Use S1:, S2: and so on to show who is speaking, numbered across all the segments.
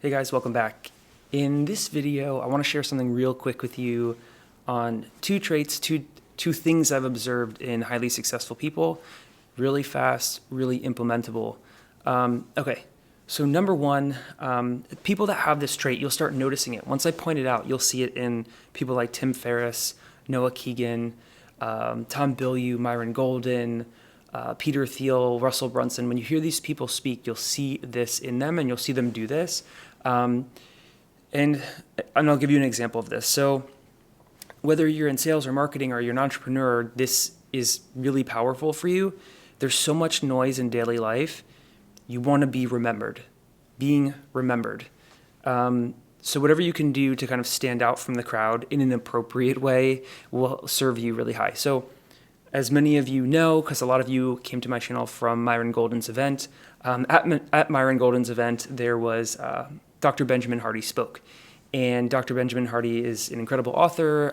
S1: Hey guys, welcome back. In this video, I want to share something real quick with you on two traits, two things I've observed in highly successful people, really fast, really implementable. Okay, so number one, people that have this trait, you'll start noticing it. Once I point it out, you'll see it in people like Tim Ferriss, Noah Kagan, Tom Bilyeu, Myron Golden, Peter Thiel, Russell Brunson. When you hear these people speak, you'll see this in them and you'll see them do this. And I'll give you an example of this. So whether you're in sales or marketing or you're an entrepreneur, this is really powerful for you. There's so much noise in daily life. You want to be remembered, being remembered. So whatever you can do to kind of stand out from the crowd in an appropriate way will serve you really high. So as many of you know, because a lot of you came to my channel from Myron Golden's event, at Myron Golden's event, there was Dr. Benjamin Hardy spoke. And Dr. Benjamin Hardy is an incredible author,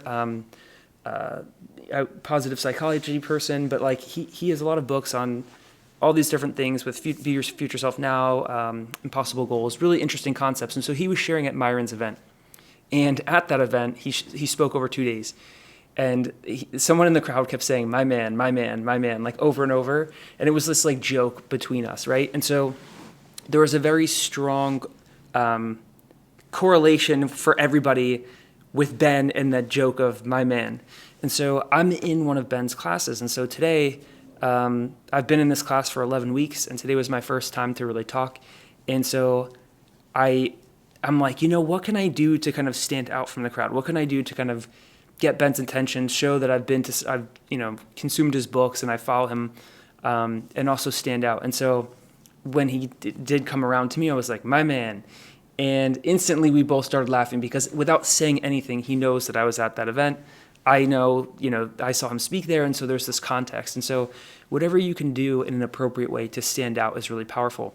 S1: a positive psychology person, but like he has a lot of books on all these different things with Be Your Future Self Now, impossible goals, really interesting concepts. And so he was sharing at Myron's event. And at that event, he spoke over 2 days. And someone in the crowd kept saying, my man, my man, my man, like over and over. And it was this like joke between us, right? And so there was a very strong correlation for everybody with Ben and that joke of my man. And so I'm in one of Ben's classes. And so today, I've been in this class for 11 weeks, and today was my first time to really talk. And so I'm like, what can I do to kind of stand out from the crowd? What can I do to kind of get Ben's attention, show that I've consumed his books and I follow him, and also stand out. And so when he did come around to me, I was like, my man. And instantly we both started laughing because without saying anything, he knows that I was at that event. I know, I saw him speak there, and so there's this context. And so whatever you can do in an appropriate way to stand out is really powerful.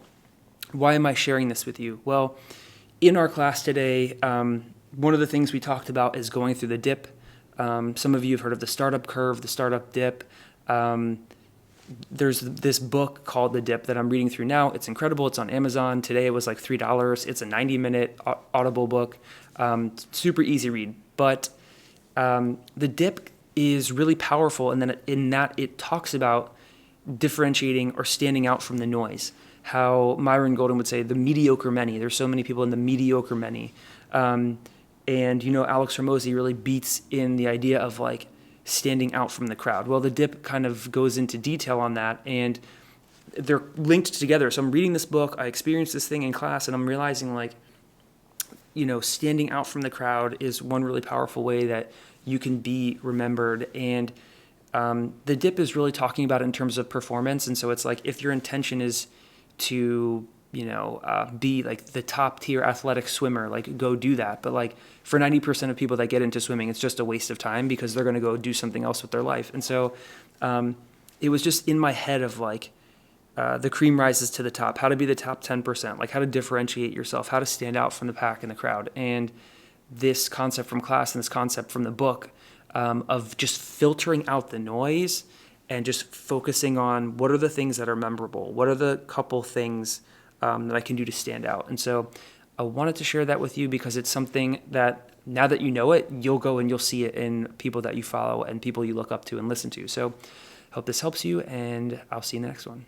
S1: Why am I sharing this with you? Well, in our class today, one of the things we talked about is going through the dip. Some of you have heard of the startup curve, the startup dip. There's this book called The Dip that I'm reading through now. It's incredible. It's on Amazon. Today it was like $3. It's a 90-minute Audible book. Super easy read. But The Dip is really powerful in that it talks about differentiating or standing out from the noise. How Myron Golden would say, the mediocre many. There's so many people in the mediocre many. And Alex Hormozi really beats in the idea of like standing out from the crowd. Well, The Dip kind of goes into detail on that, and they're linked together. So I'm reading this book, I experienced this thing in class, and I'm realizing like, standing out from the crowd is one really powerful way that you can be remembered. And The Dip is really talking about it in terms of performance. And so it's like, if your intention is to be like the top tier athletic swimmer, like go do that. But like for 90% of people that get into swimming, it's just a waste of time because they're going to go do something else with their life. And so it was just in my head of like the cream rises to the top, how to be the top 10%, like how to differentiate yourself, how to stand out from the pack in the crowd. And this concept from class and this concept from the book of just filtering out the noise and just focusing on what are the things that are memorable, what are the couple things that I can do to stand out. And so I wanted to share that with you because it's something that now that you know it, you'll go and you'll see it in people that you follow and people you look up to and listen to. So hope this helps you, and I'll see you in the next one.